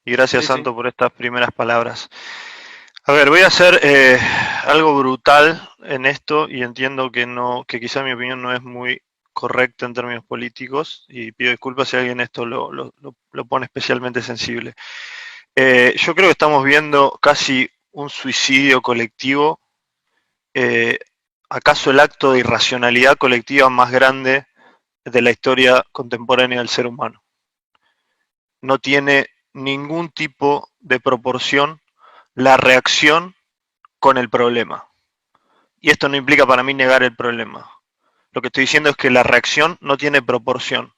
y gracias Sí, sí. Santo por estas primeras palabras. A ver, voy a hacer algo brutal en esto y entiendo que no, que quizá mi opinión no es muy correcta en términos políticos y pido disculpas si alguien esto lo pone especialmente sensible. Yo creo que estamos viendo casi un suicidio colectivo, eh, acaso el acto de irracionalidad colectiva más grande de la historia contemporánea del ser humano. No tiene ningún tipo de proporción la reacción con el problema. Y esto no implica para mí negar el problema. Lo que estoy diciendo es que la reacción no tiene proporción.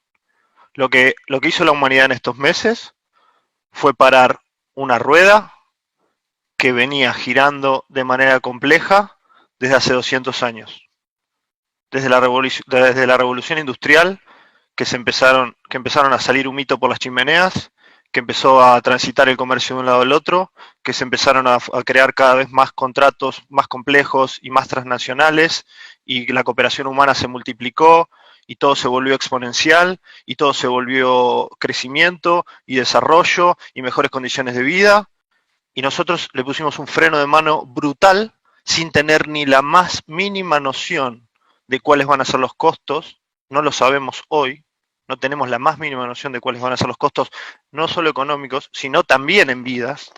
Lo que hizo la humanidad en estos meses fue parar una rueda que venía girando de manera compleja desde hace 200 años. Desde la revolución industrial, que empezaron a salir humito por las chimeneas, que empezó a transitar el comercio de un lado al otro, que se empezaron a crear cada vez más contratos más complejos y más transnacionales, y la cooperación humana se multiplicó, y todo se volvió exponencial, y todo se volvió crecimiento y desarrollo y mejores condiciones de vida, y nosotros le pusimos un freno de mano brutal sin tener ni la más mínima noción de cuáles van a ser los costos, no lo sabemos hoy, no tenemos la más mínima noción de cuáles van a ser los costos, no solo económicos, sino también en vidas,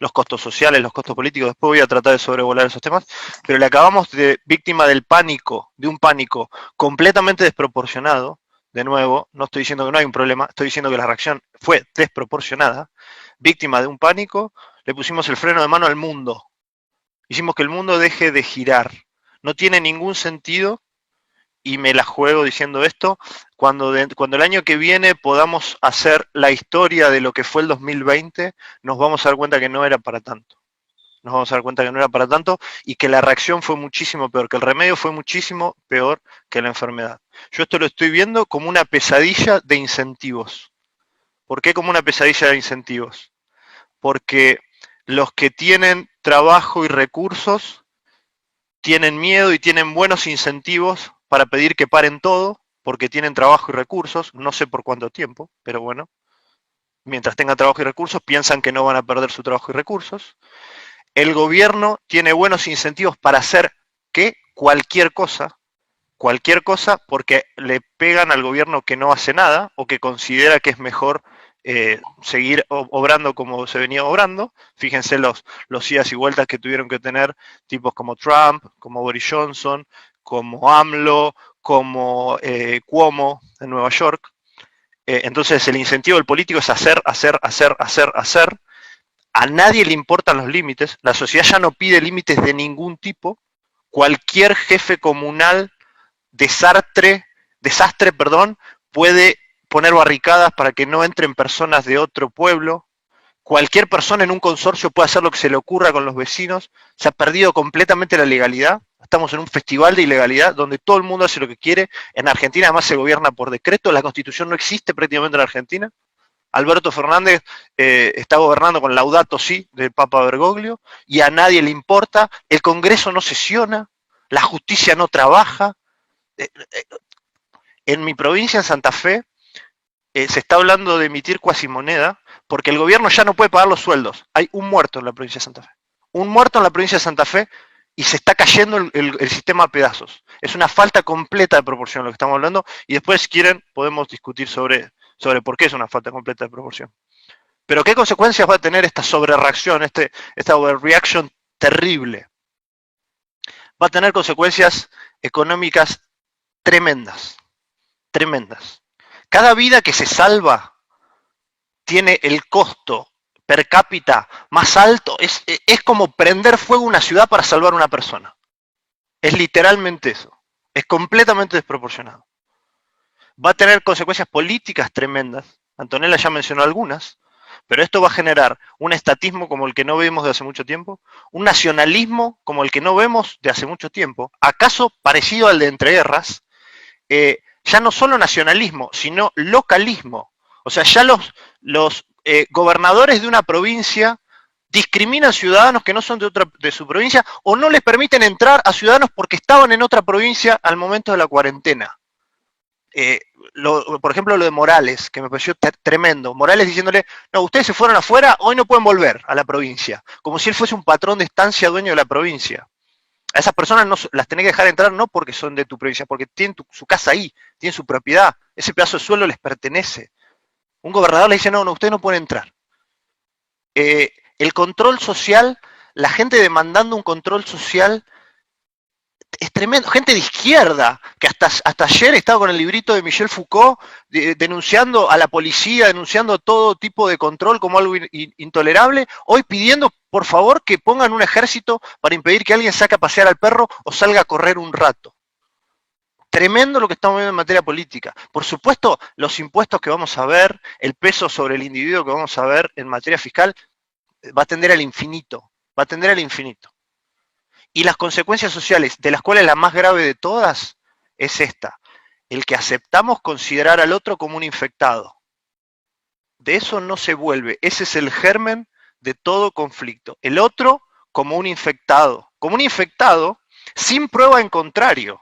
los costos sociales, los costos políticos, después voy a tratar de sobrevolar esos temas, pero le acabamos de víctima del pánico, de un pánico completamente desproporcionado, de nuevo, no estoy diciendo que no hay un problema, estoy diciendo que la reacción fue desproporcionada, víctima de un pánico, le pusimos el freno de mano al mundo. Hicimos que el mundo deje de girar. No tiene ningún sentido, y me la juego diciendo esto, cuando el año que viene podamos hacer la historia de lo que fue el 2020, nos vamos a dar cuenta que no era para tanto. Nos vamos a dar cuenta que no era para tanto y que la reacción fue muchísimo peor, que el remedio fue muchísimo peor que la enfermedad. Yo esto lo estoy viendo como una pesadilla de incentivos. ¿Por qué como una pesadilla de incentivos? Porque los que tienen trabajo y recursos tienen miedo y tienen buenos incentivos para pedir que paren todo, porque tienen trabajo y recursos, no sé por cuánto tiempo, pero bueno, mientras tengan trabajo y recursos, piensan que no van a perder su trabajo y recursos. El gobierno tiene buenos incentivos para hacer que cualquier cosa, porque le pegan al gobierno que no hace nada o que considera que es mejor seguir obrando como se venía obrando. Fíjense los idas y vueltas que tuvieron que tener tipos como Trump, como Boris Johnson, como AMLO, como Cuomo en Nueva York. Entonces el incentivo del político es hacer, hacer, hacer, hacer, hacer. A nadie le importan los límites. La sociedad ya no pide límites de ningún tipo. Cualquier jefe comunal desastre, puede poner barricadas para que no entren personas de otro pueblo. Cualquier persona en un consorcio puede hacer lo que se le ocurra con los vecinos. Se ha perdido completamente la legalidad. Estamos en un festival de ilegalidad donde todo el mundo hace lo que quiere. En Argentina además se gobierna por decreto. La constitución no existe prácticamente en Argentina. Alberto Fernández está gobernando con Laudato Si del Papa Bergoglio y a nadie le importa. El Congreso no sesiona. La justicia no trabaja. En mi provincia, en Santa Fe, se está hablando de emitir cuasimoneda porque el gobierno ya no puede pagar los sueldos. Hay un muerto en la provincia de Santa Fe. Un muerto en la provincia de Santa Fe y se está cayendo el sistema a pedazos. Es una falta completa de proporción lo que estamos hablando y después, si quieren, podemos discutir sobre por qué es una falta completa de proporción. Pero ¿qué consecuencias va a tener esta sobrereacción, esta overreaction terrible? Va a tener consecuencias económicas tremendas, tremendas. Cada vida que se salva tiene el costo per cápita más alto. Es como prender fuego a una ciudad para salvar a una persona. Es literalmente eso. Es completamente desproporcionado. Va a tener consecuencias políticas tremendas. Antonella ya mencionó algunas. Pero esto va a generar un estatismo como el que no vemos de hace mucho tiempo, un nacionalismo como el que no vemos de hace mucho tiempo, acaso parecido al de entreguerras, ya no solo nacionalismo, sino localismo. O sea, ya los gobernadores de una provincia discriminan ciudadanos que no son de su provincia o no les permiten entrar a ciudadanos porque estaban en otra provincia al momento de la cuarentena. Por ejemplo, lo de Morales, que me pareció tremendo. Morales diciéndole, no, ustedes se fueron afuera, hoy no pueden volver a la provincia. Como si él fuese un patrón de estancia dueño de la provincia. A esas personas no las tenés que dejar entrar no porque son de tu provincia, porque tienen su casa ahí, tienen su propiedad, ese pedazo de suelo les pertenece. Un gobernador le dice, no, no, ustedes no pueden entrar. El control social, la gente demandando un control social es tremendo. Gente de izquierda, que hasta ayer estaba con el librito de Michel Foucault denunciando a la policía, denunciando todo tipo de control como algo intolerable, hoy pidiendo por favor que pongan un ejército para impedir que alguien saque a pasear al perro o salga a correr un rato. Tremendo lo que estamos viendo en materia política. Por supuesto, los impuestos que vamos a ver, el peso sobre el individuo que vamos a ver en materia fiscal, va a tender al infinito, va a tender al infinito. Y las consecuencias sociales, de las cuales la más grave de todas, es esta: el que aceptamos considerar al otro como un infectado. De eso no se vuelve, ese es el germen de todo conflicto. El otro como un infectado sin prueba en contrario.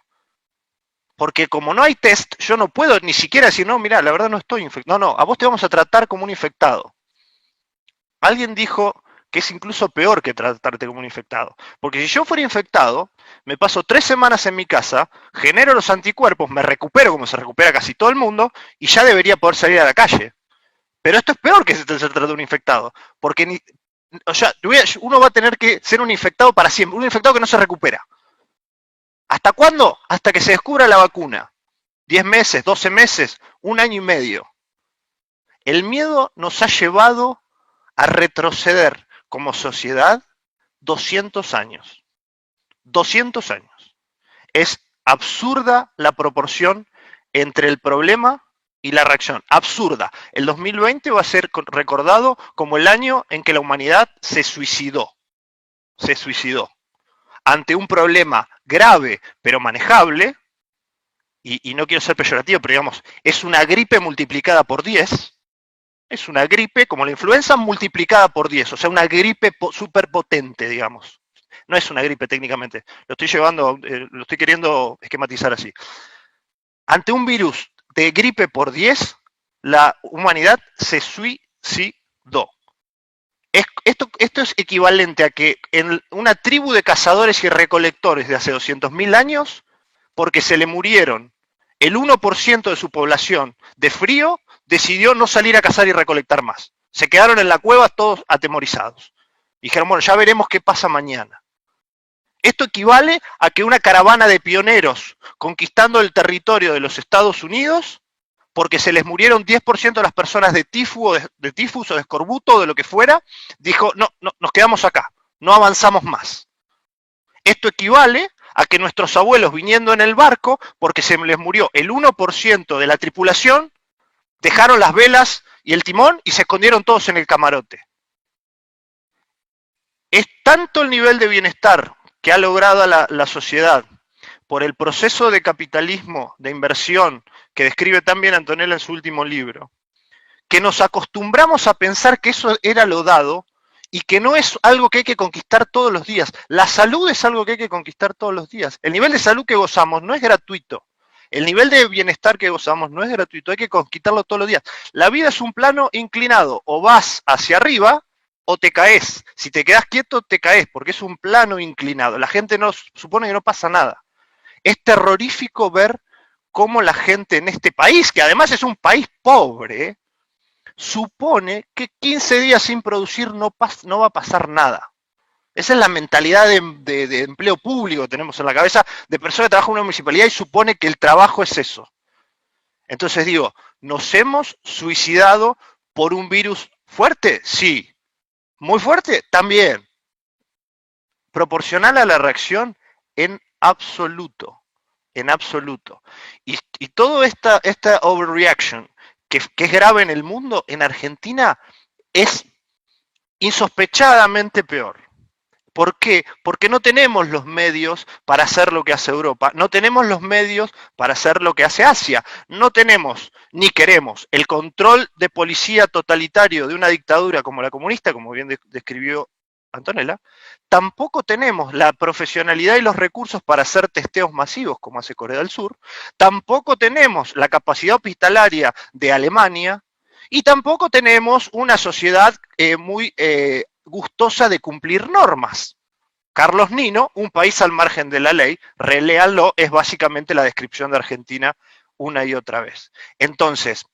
Porque como no hay test, yo no puedo ni siquiera decir, no, mira, la verdad no estoy infectado. No, no, a vos te vamos a tratar como un infectado. Alguien dijo que es incluso peor que tratarte como un infectado. Porque si yo fuera infectado, me paso 3 semanas en mi casa, genero los anticuerpos, me recupero como se recupera casi todo el mundo, y ya debería poder salir a la calle. Pero esto es peor que se trata de un infectado. Porque o sea, uno va a tener que ser un infectado para siempre, un infectado que no se recupera. ¿Hasta cuándo? Hasta que se descubra la vacuna. 10 meses, 12 meses, 1 año y medio. El miedo nos ha llevado a retroceder como sociedad 200 años. 200 años. Es absurda la proporción entre el problema y la reacción. Absurda. El 2020 va a ser recordado como el año en que la humanidad se suicidó. Se suicidó. Ante un problema grave pero manejable, y no quiero ser peyorativo, pero digamos, es una gripe multiplicada por 10, es una gripe como la influenza multiplicada por 10, o sea, una gripe súper potente, digamos. No es una gripe técnicamente, lo estoy queriendo esquematizar así. Ante un virus de gripe por 10, la humanidad se suicidó. Esto es equivalente a que en una tribu de cazadores y recolectores de hace 200.000 años, porque se le murieron el 1% de su población de frío, decidió no salir a cazar y recolectar más. Se quedaron en la cueva todos atemorizados. Dijeron, bueno, ya veremos qué pasa mañana. Esto equivale a que una caravana de pioneros conquistando el territorio de los Estados Unidos, porque se les murieron 10% de las personas de tifus o de escorbuto o de lo que fuera, dijo, no, nos quedamos acá, no avanzamos más. Esto equivale a que nuestros abuelos viniendo en el barco, porque se les murió el 1% de la tripulación, dejaron las velas y el timón y se escondieron todos en el camarote. Es tanto el nivel de bienestar que ha logrado la sociedad por el proceso de capitalismo, de inversión, que describe también Antonella en su último libro, que nos acostumbramos a pensar que eso era lo dado y que no es algo que hay que conquistar todos los días. La salud es algo que hay que conquistar todos los días. El nivel de salud que gozamos no es gratuito. El nivel de bienestar que gozamos no es gratuito, hay que conquistarlo todos los días. La vida es un plano inclinado, o vas hacia arriba o te caes. Si te quedas quieto, te caes, porque es un plano inclinado. La gente no supone que no pasa nada. Es terrorífico ver cómo la gente en este país, que además es un país pobre, supone que 15 días sin producir no va a pasar nada. Esa es la mentalidad de empleo público que tenemos en la cabeza, de persona que trabaja en una municipalidad y supone que el trabajo es eso. Entonces digo, ¿nos hemos suicidado por un virus fuerte? Sí. ¿Muy fuerte? También. Proporcional a la reacción en absoluto. En absoluto. Y toda esta overreaction que es grave en el mundo, en Argentina es insospechadamente peor. ¿Por qué? Porque no tenemos los medios para hacer lo que hace Europa, no tenemos los medios para hacer lo que hace Asia, no tenemos ni queremos el control de policía totalitario de una dictadura como la comunista, como bien describió Antonella, tampoco tenemos la profesionalidad y los recursos para hacer testeos masivos como hace Corea del Sur, tampoco tenemos la capacidad hospitalaria de Alemania y tampoco tenemos una sociedad muy gustosa de cumplir normas. Carlos Nino, un país al margen de la ley, reléanlo, es básicamente la descripción de Argentina una y otra vez. Entonces,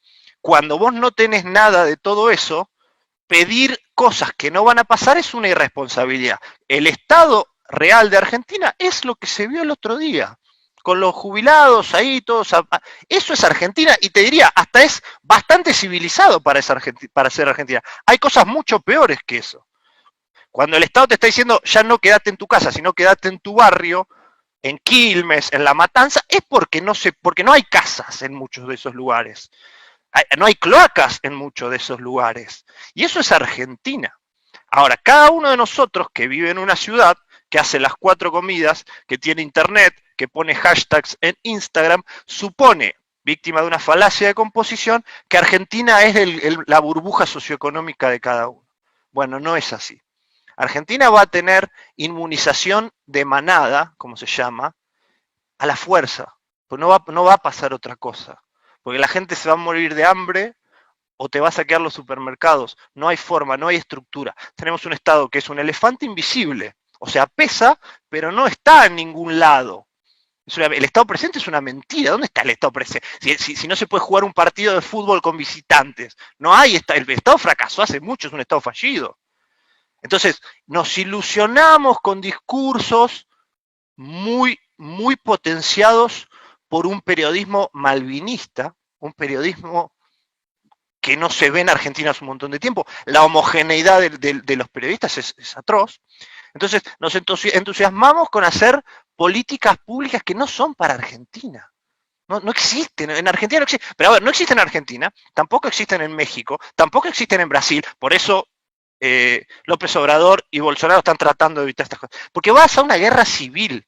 cuando vos no tenés nada de todo eso, pedir cosas que no van a pasar es una irresponsabilidad. El estado real de Argentina es lo que se vio el otro día, con los jubilados ahí, todos. Eso es Argentina, y te diría, hasta es bastante civilizado para ser Argentina. Hay cosas mucho peores que eso. Cuando el Estado te está diciendo, ya no quedate en tu casa, sino quedate en tu barrio, en Quilmes, en La Matanza, es porque no hay casas en muchos de esos lugares. No hay cloacas en muchos de esos lugares. Y eso es Argentina. Ahora, cada uno de nosotros que vive en una ciudad, que hace las 4 comidas, que tiene internet, que pone hashtags en Instagram, supone, víctima de una falacia de composición, que Argentina es la burbuja socioeconómica de cada uno. Bueno, no es así. Argentina va a tener inmunización de manada, como se llama, a la fuerza. Pues no va a pasar otra cosa. Porque la gente se va a morir de hambre o te va a saquear los supermercados. No hay forma, no hay estructura. Tenemos un Estado que es un elefante invisible. O sea, pesa, pero no está en ningún lado. El Estado presente es una mentira. ¿Dónde está el Estado presente? Si no se puede jugar un partido de fútbol con visitantes. No hay. El Estado fracasó hace mucho, es un Estado fallido. Entonces, nos ilusionamos con discursos muy, muy potenciados por un periodismo malvinista, un periodismo que no se ve en Argentina hace un montón de tiempo. La homogeneidad de los periodistas es atroz. Entonces, nos entusiasmamos con hacer políticas públicas que no son para Argentina. No existen, en Argentina no existen. Pero a ver, no existen en Argentina, tampoco existen en México, tampoco existen en Brasil. Por eso López Obrador y Bolsonaro están tratando de evitar estas cosas. Porque vas a una guerra civil.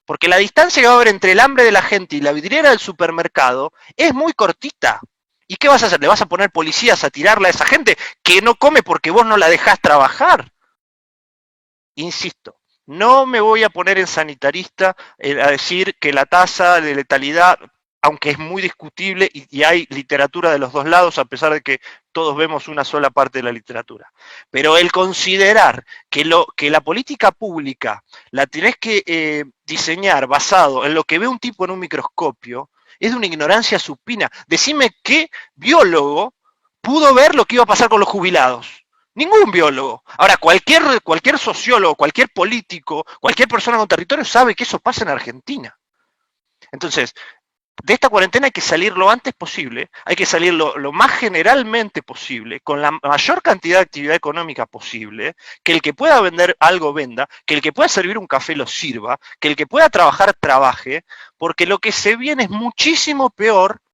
Porque la distancia que va a haber entre el hambre de la gente y la vidriera del supermercado es muy cortita. ¿Y qué vas a hacer? ¿Le vas a poner policías a tirarle a esa gente que no come porque vos no la dejás trabajar? Insisto, no me voy a poner en sanitarista a decir que la tasa de letalidad, aunque es muy discutible y hay literatura de los dos lados, a pesar de que todos vemos una sola parte de la literatura. Pero el considerar que la política pública la tenés que diseñar basado en lo que ve un tipo en un microscopio, es de una ignorancia supina. Decime qué biólogo pudo ver lo que iba a pasar con los jubilados. Ningún biólogo. Ahora, cualquier sociólogo, cualquier político, cualquier persona con territorio sabe que eso pasa en Argentina. Entonces, de esta cuarentena hay que salir lo antes posible, hay que salir lo más generalmente posible, con la mayor cantidad de actividad económica posible, que el que pueda vender algo venda, que el que pueda servir un café lo sirva, que el que pueda trabajar trabaje, porque lo que se viene es muchísimo peor